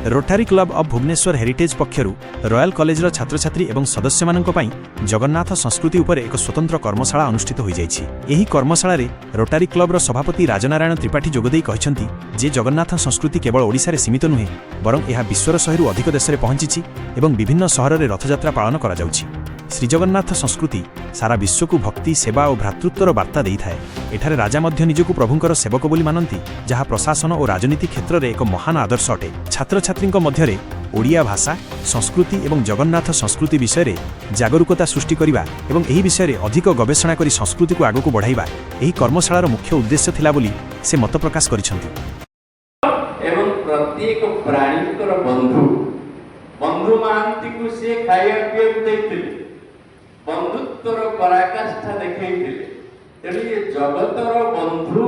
रोटारी club of Bhubaneswar heritage पक्षरु royal कॉलेजर छात्र छात्री एवं सदस्य मानक पई जगन्नाथ संस्कृति उपर एक स्वतंत्र कर्मशाला अनुष्ठित होई जाइछि। एही कर्मशाला रे रोटारी क्लबर सभापति राजनारायण त्रिपाठी जोगदेई कहिसंती जे जगन्नाथ संस्कृति केवल ओडिसा रे सीमित नुहे बरं एहा विश्वर 100 रु अधिक देश रे पहुंचिछि एवं विभिन्न शहर रे रथयात्रा पालन करा जाउछि। श्री जगन्नाथ संस्कृति सारा विश्व को भक्ति सेवा और भ्रातृत्वर वार्ता देई थाए। एठारे राजा मध्य निजकु प्रभुंकर सेवक बोली मानती, जहा प्रशासन और राजनीति क्षेत्र में एक महान आदर्श अटे। छात्र छात्री मध्य ओडिया भाषा संस्कृति एवं जगन्नाथ संस्कृति विषय रे जागरूकता सृष्टि करिबा एवं एही विषय रे अधिक गवेषणा करी संस्कृति को आगको बढ़ाइबा एही कर्मशालार मुख्य उद्देश्य थिला बोली से मत प्रकाश करिसंती। एवं प्रत्येक प्राणीकर बंधु बंधु महांती को से खाया पिया देइथिले, बंधुत्वर पराकाष्ठा देखैथिले। तेणु ये जगतर बंधु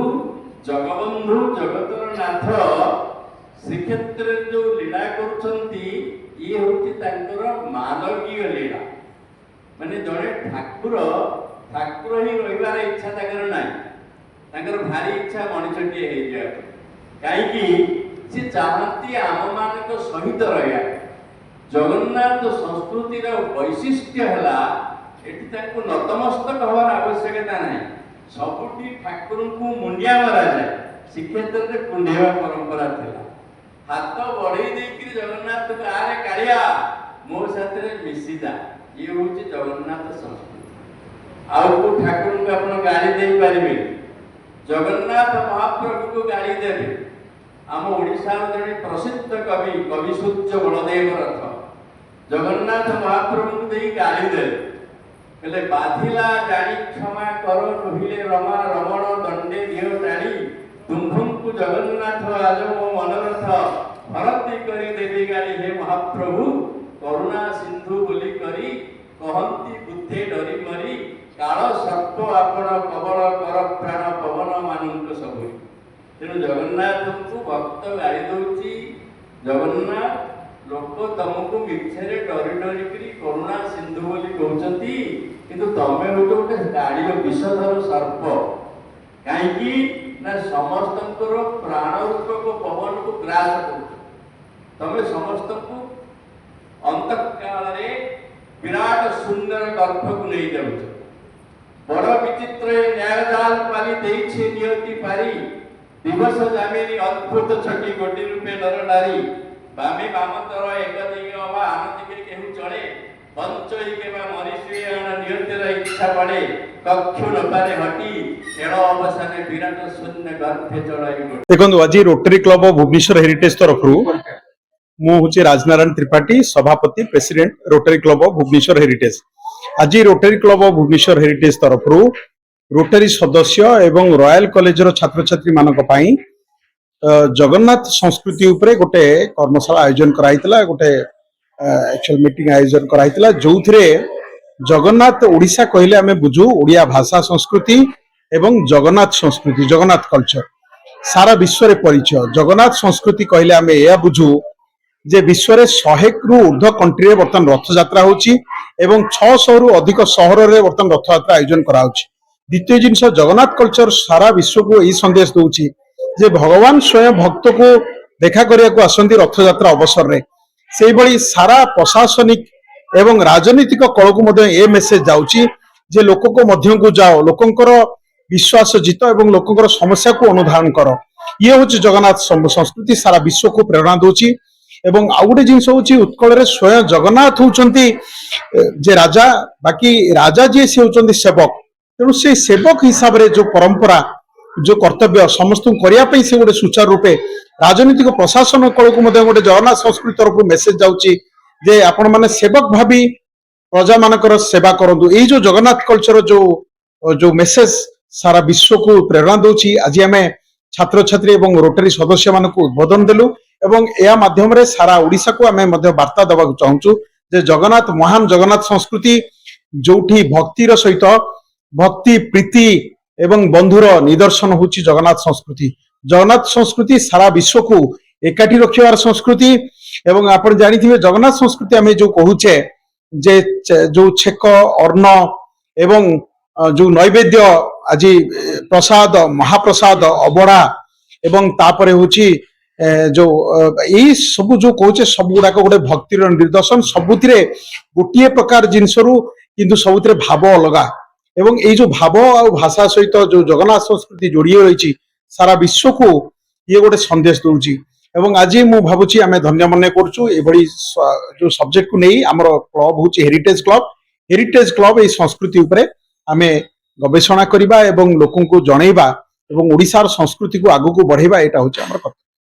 जगबंधु जगतर नाथ श्रीक्षेत्र जो लीला करुछंती ये होची तांकर मानवीय लीला। माने जड़े ठाकुर ठाकुर ही रहिबार इच्छा ताकर नाही, ताकर भारी इच्छा मनुष्यटी हे जाय। काई कि से चाहती आम मानक सहित रहया। जगन्नाथ संस्कृति रो वैशिष्ट्य हला एठी ताको नतमस्तक हवार आवश्यकता नाही। सबुठी ठाकुर को मुंडिया मारा जाए। श्रीक्षेत्र रे कुंडेवा परंपरा थिला। हाथ बढ़े देकर जगन्नाथ को आरे कालिया मो साथ मिसी जा, ये हूँ जगन्नाथ संस्कृति। आउ को ठाकुर को अपन गाड़ी दे पारे, जगन्नाथ महाप्रभु को गाड़ी देवे। आम ओडिशा जड़े प्रसिद्ध कवि कवि सूर्य बलदेव रथ जगन्नाथ महाप्रभु को दे गाड़ी दे कहले बाधिला जानी क्षमा कर नहिले रमा रमण दंडे दियो टाणी तुम्भुंकु जगन्नाथ आज मो मनरथ भरती करी देवी गाड़ी हे महाप्रभु करुणा सिंधु बोली करी कहंती बुद्धे डरी मरी काल सर्प आपण कबल कर प्राण पवन मानंक सबुई। तेणु जगन्नाथ को भक्त गाड़ी दौची। जगन्नाथ लोक तुमको मिछरे डरी डरी करी करुणा सिंधु बोली कहउचंती, किंतु तमे होतो गोटे गाड़ीर विषधर सर्प। काईकि ना समस्तंकर प्राण रूपक पवन को ग्रास कर तमे समस्त को अंतकाल रे विराट सुंदर गर्भ को नहीं जाउछ। बड़ विचित्र न्यायजाल पाली देइछे नियति पारी दिवस जामिनी अद्भुत छटी गोटी रूपे नर नारी बामे बामतर एक दिग अबा आनंद के केहू चले पंचई केबा मरीषी नियतिर इच्छा पड़े कक्षु नपारे हटी खेल अवसाने विराट शून्य गर्भे चढ़ाई। देखो आज Rotary club of Bhubaneswar heritage तरफ मुझे राजनारायण त्रिपाठी सभापति president Rotary club of Bhubaneswar heritage. आज Rotary club of Bhubaneswar heritage तरफ रोटरी सदस्य एवं रॉयल कॉलेजर छात्र छात्री मानक पई जगन्नाथ संस्कृति उपरे गोटे कर्मशाला आयोजन कराइतला। गोटे एक्चुअल मीटिंग आयोजन कराइतला जो जगन्नाथ ओडिशा कहले आमे बुझू ओडिया भाषा संस्कृति एवं जगन्नाथ संस्कृति जगन्नाथ कल्चर सारा विश्व रे परिचय। जगन्नाथ संस्कृति कहले आमे या बुझू जे विश्व रे 100 रु ऊर्ध्व कंट्री रे वर्तमान रथ यात्रा होची एवं 600 रु अधिक शहर रे वर्तमान रथ यात्रा आयोजन करा होची। द्वितीय जिनस जगन्नाथ कल्चर सारा विश्व को यही संदेश दूची जे भगवान स्वयं भक्त को देखा करिया को आसंती रथ यात्रा अवसर रे। सेही भली सारा प्रशासनिक एवं राजनीतिक कल को मध्य ए मेसेज जाउची जे लोक को मध्य को जाओ, लोकंकर विश्वास जीत एवं लोकंकर समस्या को अनुधान कर। ये होची जगन्नाथ संस्कृति सारा विश्व को प्रेरणा दूची। एवं आउ गोटे जिनस होची उत्कल रे स्वयं जगन्नाथ होचंती जे राजा, बाकी राजा जे से होचंती सेवक। तेणु से सेवक हिसाब रे जो परंपरा जो कर्तव्य समस्त करिया पई से गोटे सुचारू रूपे राजनीतिक प्रशासन कल को मध्य गोटे जगन्नाथ संस्कृति तरफ मेसेज जाउची जे आपण माने सेवक भाबी प्रजा मानकर सेवा करंतु। एई जो जगन्नाथ कल्चर जो मेसेज सारा विश्व को प्रेरणा दूची। आज आमे छात्र छात्री एवं रोटरी सदस्य मानक उद्बोधन देलु एवं या माध्यम रे सारा ओडिसा को आमे मध्य वार्ता देबाक चाहूचु जे जगन्नाथ महान जगन्नाथ संस्कृति जोठी भक्तिर सहित भक्ति प्रीति एवं बंधुर निदर्शन होची जगन्नाथ संस्कृति। जगन्नाथ संस्कृति सारा विश्व को एकाठी रखिवार संस्कृति। एवं आपण जानिथिबे जगन्नाथ संस्कृति आमे जो कहूचे जे जो छेक अर्ण एवं जो नैवेद्य आज प्रसाद महाप्रसाद अबड़ा एवं तापरे होची जो यही सब जो कहे सब गुड़ाक गोटे भक्तिर निर्दर्शन सबुतिरे गोटे प्रकार जिनसरू किंतु सबुतिरे भाव अलगा एवं ये जो भाव और भाषा सहित जो जगन्नाथ संस्कृति जोड़ी रही सारा विश्व को ये गोटे संदेश दूची एवं आज मु भावुची आमे धन्य मन करछु एभली जो सब्जेक्ट को नहीं आमर क्लब होची हेरिटेज क्लब ये संस्कृति उपरे आमे गवेषणा करिबा एवं लोकन को जणैबा एवं ओडिसार संस्कृति को आगु को बढ़ाइबा एटा होची हमर